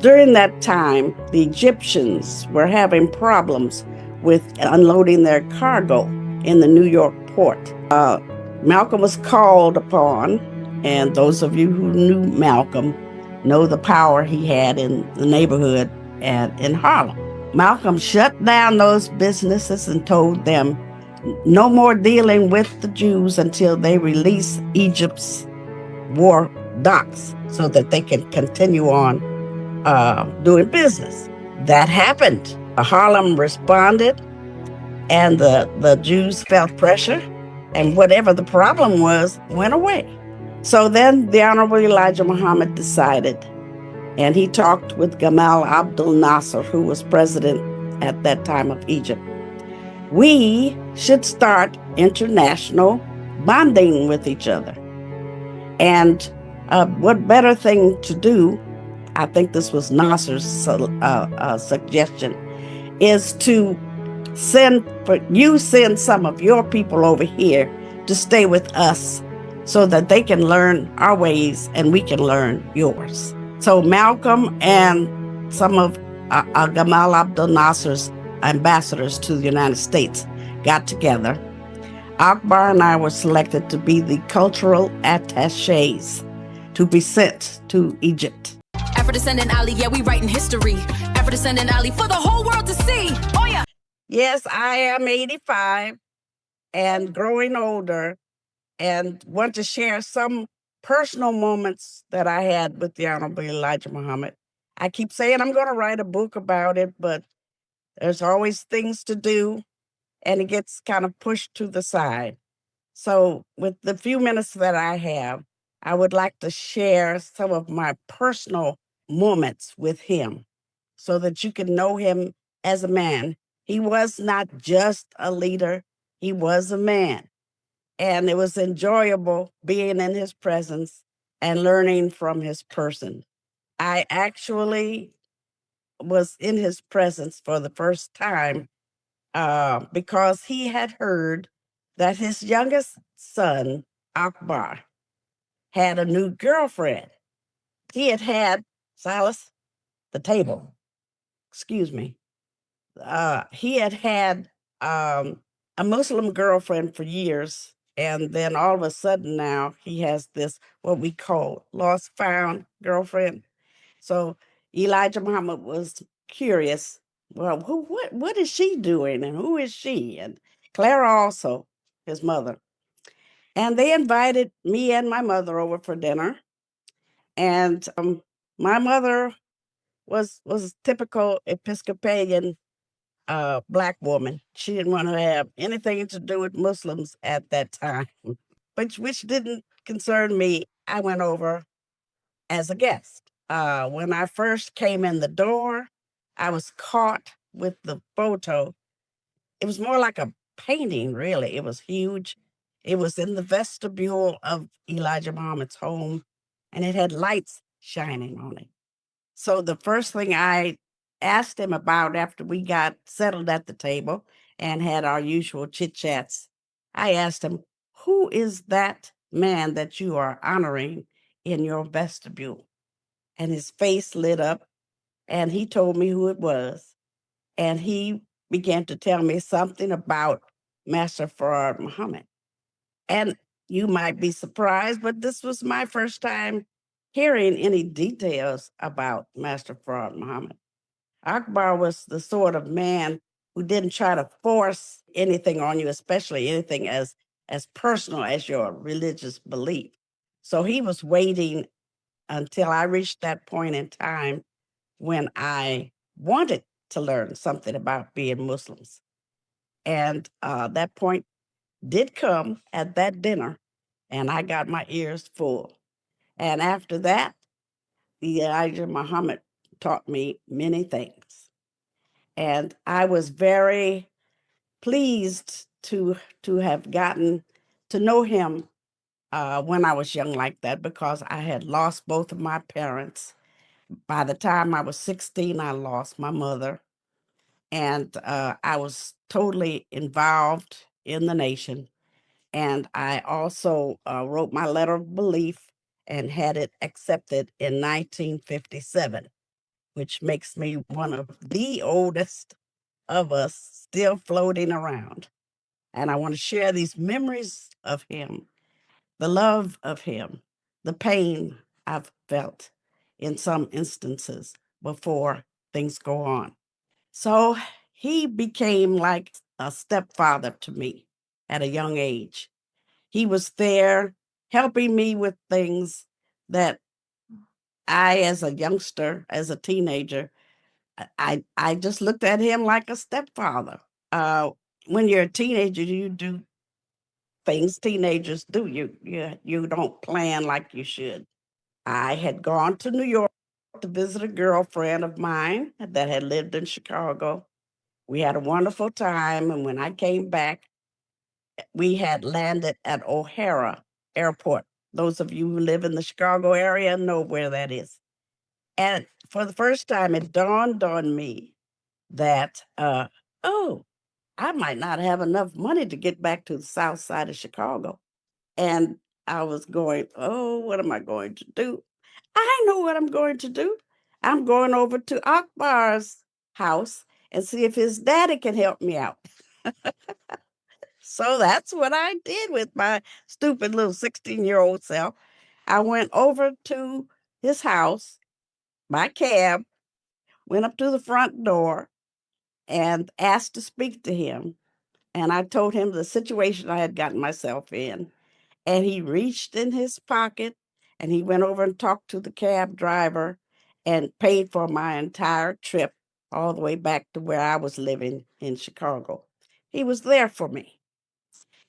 During that time, the Egyptians were having problems with unloading their cargo in the New York port. Malcolm was called upon, and those of you who knew Malcolm know the power he had in the neighborhood and in Harlem. Malcolm shut down those businesses and told them no more dealing with the Jews until they release Egypt's war docks so that they can continue on doing business. That happened. Harlem responded, and the Jews felt pressure, and whatever the problem was went away. So then the Honorable Elijah Muhammad decided, and he talked with Gamal Abdel Nasser, who was president at that time of Egypt. We should start international bonding with each other. And what better thing to do, I think this was Nasser's suggestion, is to send some of your people over here to stay with us so that they can learn our ways and we can learn yours. So Malcolm and some of Gamal Abdel Nasser's ambassadors to the United States got together. Akbar and I were selected to be the cultural attaches to be sent to Egypt. Afrodescendant Ali, yeah, we writing history. Afrodescendant Ali for the whole world to see. Oh yeah. Yes, I am 85 and growing older, and want to share some personal moments that I had with the Honorable Elijah Muhammad. I keep saying I'm going to write a book about it, but there's always things to do, and it gets kind of pushed to the side. So, with the few minutes that I have, I would like to share some of my personal moments with him so that you can know him as a man. He was not just a leader, he was a man. And it was enjoyable being in his presence and learning from his person. I actually was in his presence for the first time because he had heard that his youngest son, Akbar, had a new girlfriend. He had Silas, the table, excuse me. He had a Muslim girlfriend for years. And then all of a sudden now he has this, what we call lost found girlfriend. So Elijah Muhammad was curious. Well, what is she doing and who is she? And Clara also, his mother. And they invited me and my mother over for dinner. And my mother was typical Episcopalian Black woman. She didn't want to have anything to do with Muslims at that time, but which didn't concern me. I went over as a guest. When I first came in the door, I was caught with the photo. It was more like a painting, really. It was huge. It was in the vestibule of Elijah Muhammad's home, and it had lights shining on it. So the first thing I asked him about after we got settled at the table and had our usual chit chats, I asked him, "Who is that man that you are honoring in your vestibule?" And his face lit up, and he told me who it was. And he began to tell me something about Master Farad Muhammad. And you might be surprised, but this was my first time hearing any details about Master Farad Muhammad. Akbar was the sort of man who didn't try to force anything on you, especially anything as personal as your religious belief. So he was waiting until I reached that point in time when I wanted to learn something about being Muslims. And that point did come at that dinner, and I got my ears full. And after that, Elijah Muhammad taught me many things. And I was very pleased to have gotten to know him when I was young like that because I had lost both of my parents. By the time I was 16, I lost my mother, and I was totally involved in the nation. And I also wrote my letter of belief and had it accepted in 1957. which makes me one of the oldest of us still floating around. And I want to share these memories of him, the love of him, the pain I've felt in some instances before things go on. So he became like a stepfather to me at a young age. He was there helping me with things that I, as a youngster, as a teenager, I just looked at him like a stepfather. Uh, when you're a teenager, you do things teenagers do. You don't plan like you should. I had gone to New York to visit a girlfriend of mine that had lived in Chicago. We had a wonderful time, and when I came back, we had landed at O'Hara Airport. Those of you who live in the Chicago area know where that is. And for the first time, it dawned on me that, oh, I might not have enough money to get back to the south side of Chicago. And I was going, oh, what am I going to do? I know what I'm going to do. I'm going over to Akbar's house and see if his daddy can help me out. So that's what I did with my stupid little 16-year-old self. I went over to his house by cab, went up to the front door, and asked to speak to him. And I told him the situation I had gotten myself in. And he reached in his pocket and he went over and talked to the cab driver and paid for my entire trip all the way back to where I was living in Chicago. He was there for me.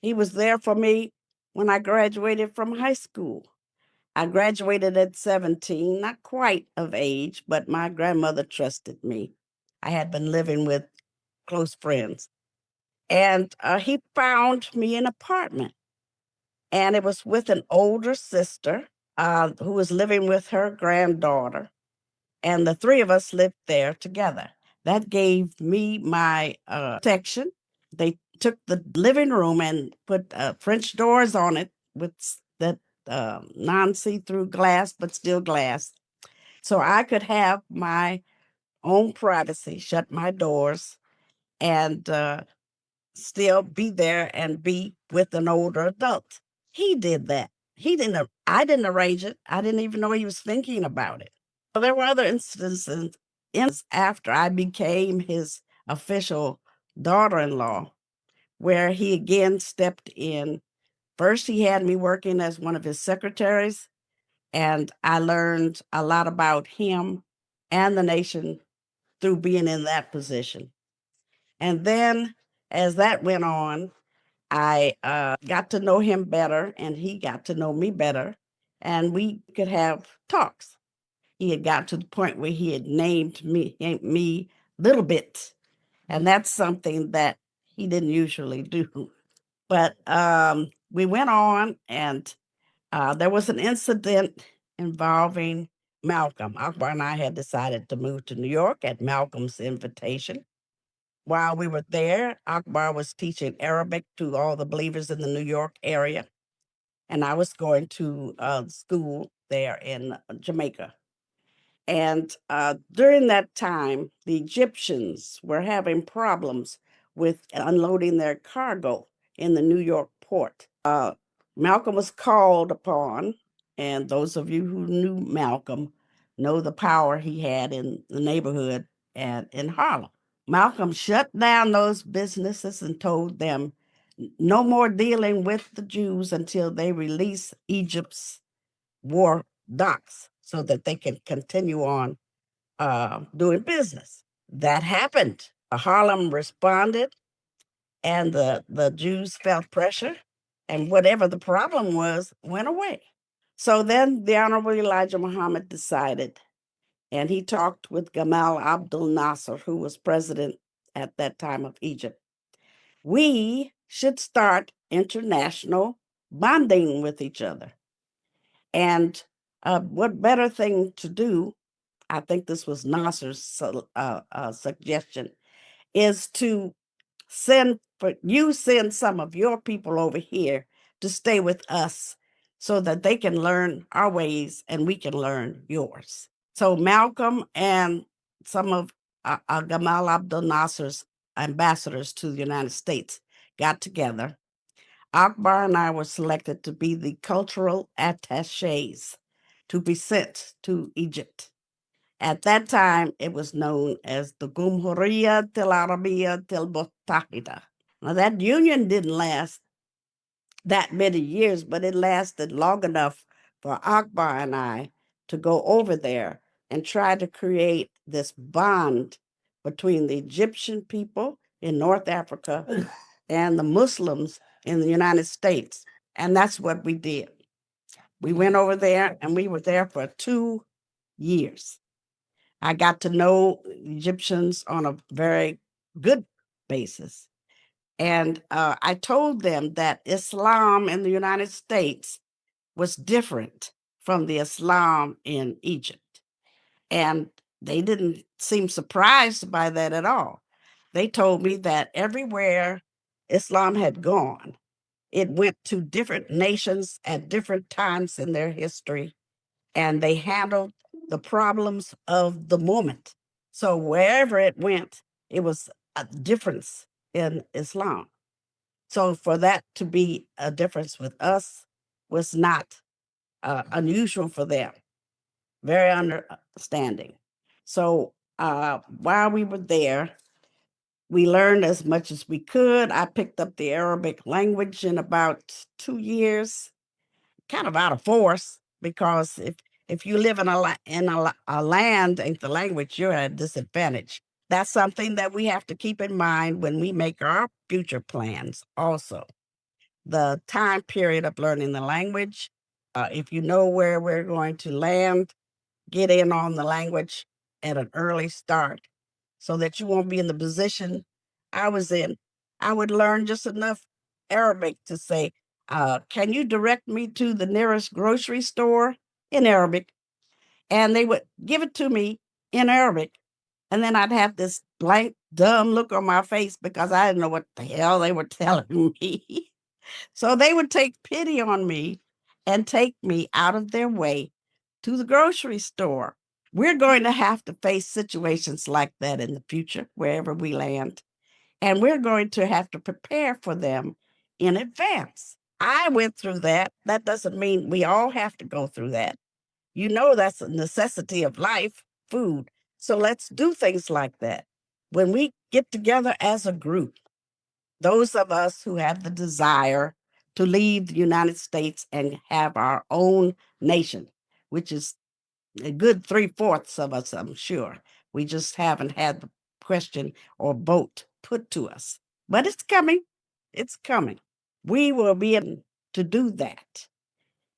He was there for me when I graduated from high school. I graduated at 17, not quite of age, but my grandmother trusted me. I had been living with close friends. And he found me an apartment, and it was with an older sister who was living with her granddaughter. And the three of us lived there together. That gave me my protection. They took the living room and put French doors on it with that non see through glass, but still glass. So I could have my own privacy, shut my doors, and still be there and be with an older adult. He did that. I didn't arrange it. I didn't even know he was thinking about it. Well, there were other instances after I became his official daughter-in-law where he again stepped in. First, he had me working as one of his secretaries, and I learned a lot about him and the nation through being in that position. And then as that went on, I got to know him better, and he got to know me better, and we could have talks. He had got to the point where he had named me Little Bit, and that's something that he didn't usually do. But we went on, and there was an incident involving Malcolm. Akbar and I had decided to move to New York at Malcolm's invitation. While we were there, Akbar was teaching Arabic to all the believers in the New York area, and I was going to school there in Jamaica. And during that time, the Egyptians were having problems with unloading their cargo in the New York port. Malcolm was called upon, and those of you who knew Malcolm know the power he had in the neighborhood and in Harlem. Malcolm shut down those businesses and told them no more dealing with the Jews until they release Egypt's war docks so that they can continue on doing business. That happened. Harlem responded, and the Jews felt pressure, and whatever the problem was went away. So then the Honorable Elijah Muhammad decided, and he talked with Gamal Abdel Nasser, who was president at that time of Egypt. We should start international bonding with each other. And what better thing to do? I think this was Nasser's suggestion, is to send some of your people over here to stay with us so that they can learn our ways and we can learn yours. So Malcolm and some of Gamal Abdel Nasser's ambassadors to the United States got together. Akbar and I were selected to be the cultural attaches to be sent to Egypt. At that time, it was known as the Gumhuriyya Tel Arabiya Tel Muttahida. Now, that union didn't last that many years, but it lasted long enough for Akbar and I to go over there and try to create this bond between the Egyptian people in North Africa and the Muslims in the United States. And that's what we did. We went over there and we were there for 2 years. I got to know Egyptians on a very good basis. And I told them that Islam in the United States was different from the Islam in Egypt. And they didn't seem surprised by that at all. They told me that everywhere Islam had gone, it went to different nations at different times in their history, and they handled the problems of the moment. So wherever it went, it was a difference in Islam. So for that to be a difference with us was not unusual for them, very understanding. So while we were there, we learned as much as we could. I picked up the Arabic language in about 2 years, kind of out of force, because if you live in a land ain't the language, you're at a disadvantage. That's something that we have to keep in mind when we make our future plans also. The time period of learning the language, if you know where we're going to land, get in on the language at an early start so that you won't be in the position I was in. I would learn just enough Arabic to say, can you direct me to the nearest grocery store in Arabic? And they would give it to me in Arabic. And then I'd have this blank, dumb look on my face because I didn't know what the hell they were telling me. So they would take pity on me and take me out of their way to the grocery store. We're going to have to face situations like that in the future, wherever we land. And we're going to have to prepare for them in advance. I went through that. That doesn't mean we all have to go through that. You know, that's a necessity of life, food. So let's do things like that. When we get together as a group, those of us who have the desire to leave the United States and have our own nation, which is a good 3/4 of us, I'm sure. We just haven't had the question or vote put to us. But it's coming. It's coming. We will be able to do that.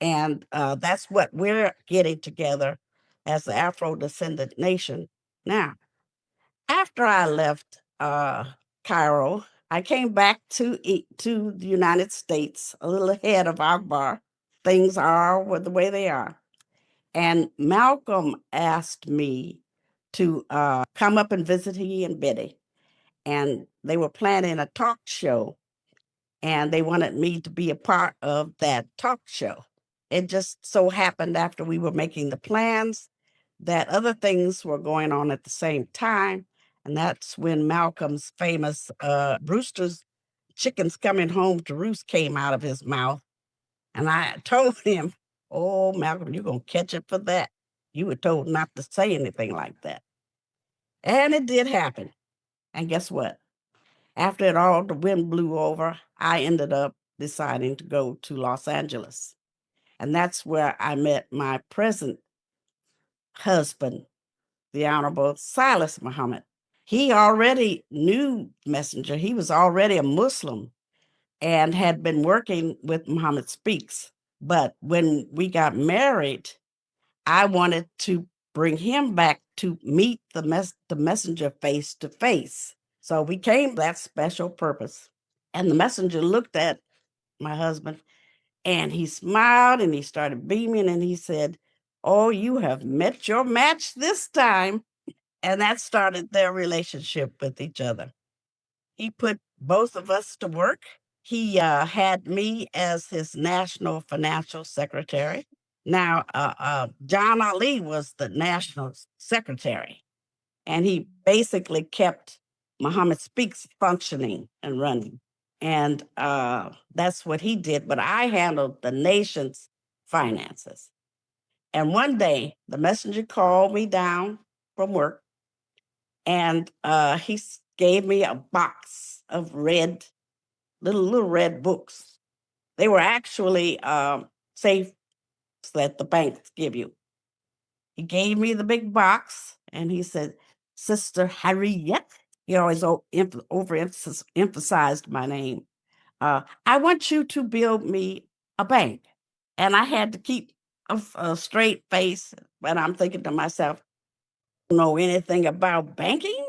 And that's what we're getting together as the Afro-descendant nation now. After I left Cairo, I came back to the United States a little ahead of Akbar. Things are the way they are. And Malcolm asked me to come up and visit he and Betty. And they were planning a talk show, and they wanted me to be a part of that talk show. It just so happened after we were making the plans that other things were going on at the same time. And that's when Malcolm's famous rooster's chickens coming home to roost came out of his mouth. And I told him, oh, Malcolm, you're going to catch it for that. You were told not to say anything like that. And it did happen. And guess what? After it all, the wind blew over, I ended up deciding to go to Los Angeles. And that's where I met my present husband, the Honorable Silas Muhammad. He already knew Messenger. He was already a Muslim and had been working with Muhammad Speaks. But when we got married, I wanted to bring him back to meet the messenger face to face. So we came that special purpose. And the messenger looked at my husband and he smiled and he started beaming and he said, oh, you have met your match this time. And that started their relationship with each other. He put both of us to work. He had me as his national financial secretary. Now, John Ali was the national secretary. And he basically kept Muhammad Speaks functioning and running. And that's what he did. But I handled the nation's finances. And one day, the messenger called me down from work, and he gave me a box of little red books. They were actually safe that the banks give you. He gave me the big box, and he said, "Sister Harriet." He always overemphasized my name. I want you to build me a bank. And I had to keep a straight face, but I'm thinking to myself, I don't know anything about banking.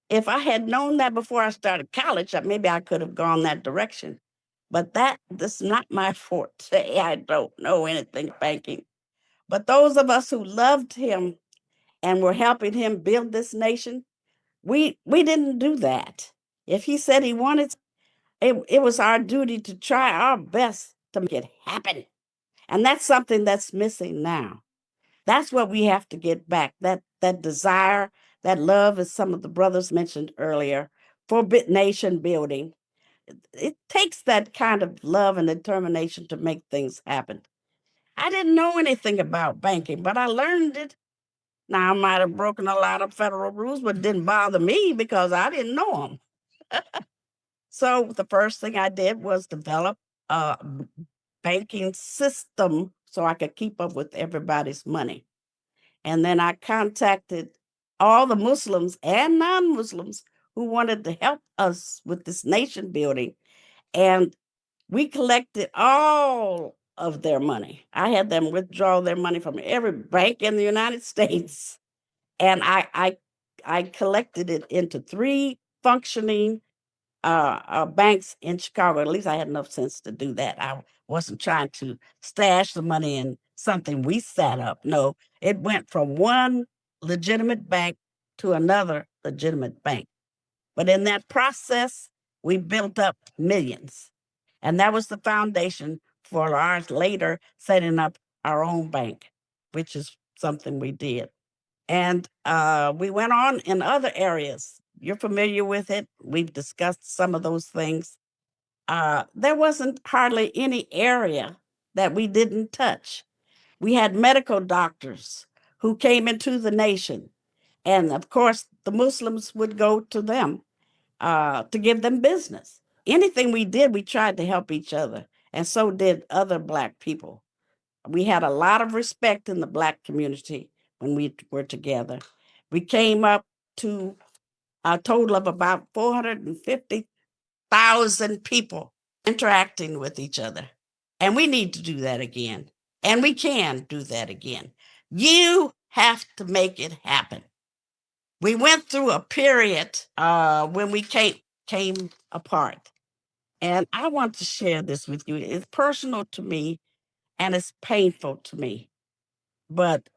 If I had known that before I started college, maybe I could have gone that direction. But this is not my forte. I don't know anything banking. But those of us who loved him and were helping him build this nation, we didn't do that. If he said he wanted, it was our duty to try our best to make it happen. And that's something that's missing now. That's what we have to get back. That desire, that love, as some of the brothers mentioned earlier, for nation building. It takes that kind of love and determination to make things happen. I didn't know anything about banking, but I learned it. Now, I might have broken a lot of federal rules, but it didn't bother me because I didn't know them. So the first thing I did was develop a banking system so I could keep up with everybody's money. And then I contacted all the Muslims and non-Muslims who wanted to help us with this nation building. And we collected all of their money. I had them withdraw their money from every bank in the United States. And I collected it into 3 functioning banks in Chicago. At least I had enough sense to do that. I wasn't trying to stash the money in something we set up. No, it went from one legitimate bank to another legitimate bank. But in that process, we built up millions. And that was the foundation for ours later setting up our own bank, which is something we did. And we went on in other areas. You're familiar with it. We've discussed some of those things. There wasn't hardly any area that we didn't touch. We had medical doctors who came into the nation. And of course, the Muslims would go to them to give them business. Anything we did, we tried to help each other. And so did other Black people. We had a lot of respect in the Black community when we were together. We came up to a total of about 450,000 people interacting with each other. And we need to do that again. And we can do that again. You have to make it happen. We went through a period when we came apart. And I want to share this with you. It's personal to me and it's painful to me. But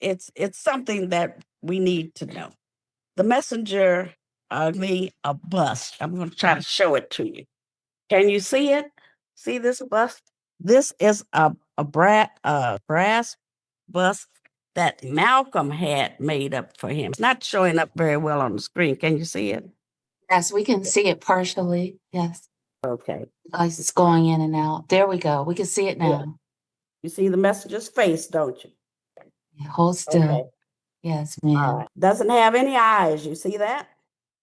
it's something that we need to know. The messenger me a bust. I'm going to try to show it to you. Can you see it? See this bust? This is a brass bust that Malcolm had made up for him. It's not showing up very well on the screen. Can you see it? Yes, we can see it partially. Yes. Okay. Like it's going in and out. There we go. We can see it Yeah. now. You see the messenger's face, don't you? Yeah, hold still. Okay. Yes, ma'am. All right. Doesn't have any eyes. You see that?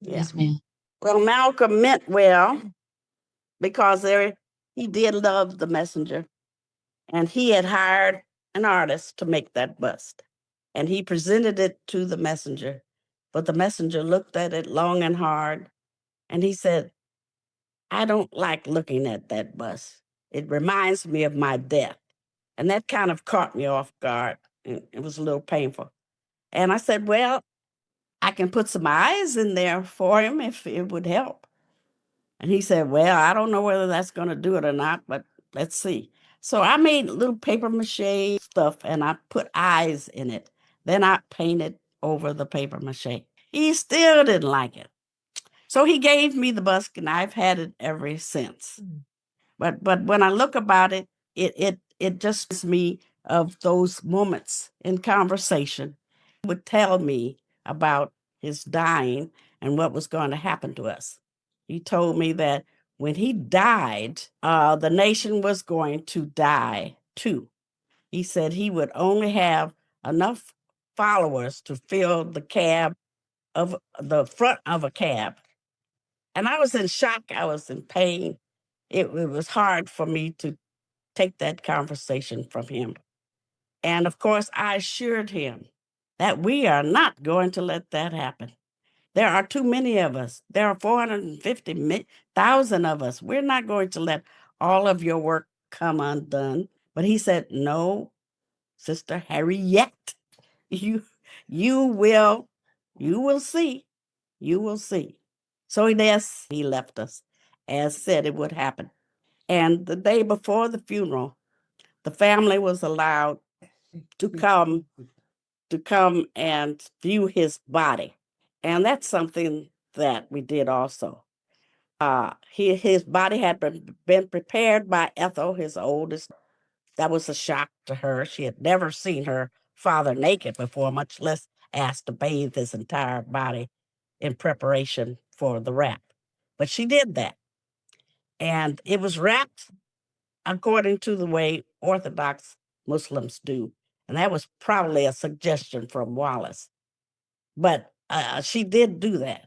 Yeah. Yes, ma'am. Well, Malcolm meant well because he did love the messenger, and he had hired an artist to make that bust. And he presented it to the messenger, but the messenger looked at it long and hard, and he said, "I don't like looking at that bust. It reminds me of my death." And that kind of caught me off guard. And it was a little painful. And I said, "Well, I can put some eyes in there for him if it would help." And he said, "Well, I don't know whether that's going to do it or not, but let's see." So I made little paper mache stuff and I put eyes in it. Then I painted over the paper mache. He still didn't like it. So he gave me the bust and I've had it ever since. But when I look about it, it just reminds me of those moments in conversation. He would tell me about his dying and what was going to happen to us. He told me that when he died, the nation was going to die too. He said he would only have enough followers to fill the cab of the front of a cab. And I was in shock. I was in pain. It was hard for me to take that conversation from him. And of course, I assured him that we are not going to let that happen. There are too many of us. There are 450,000 of us. We're not going to let all of your work come undone. But he said, no, Sister Harriet, you will see. You will see. So yes, he left us, as said it would happen. And the day before the funeral, the family was allowed to come and view his body. And that's something that we did also. His body had been prepared by Ethel, his oldest. That was a shock to her. She had never seen her father naked before, much less asked to bathe his entire body in preparation for the wrap. But she did that. And it was wrapped according to the way Orthodox Muslims do. And that was probably a suggestion from Wallace. But she did do that.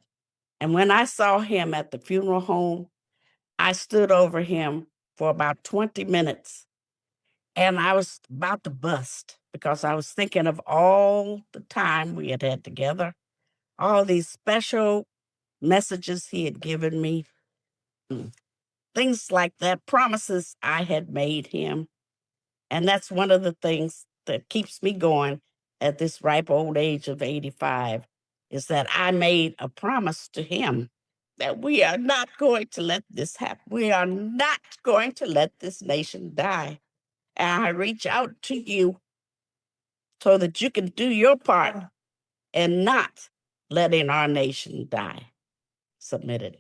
And when I saw him at the funeral home, I stood over him for about 20 minutes. And I was about to bust because I was thinking of all the time we had had together, all these special messages he had given me, things like that, promises I had made him. And that's one of the things that keeps me going at this ripe old age of 85, is that I made a promise to him that we are not going to let this happen. We are not going to let this nation die. And I reach out to you so that you can do your part and not letting our nation die. Submitted.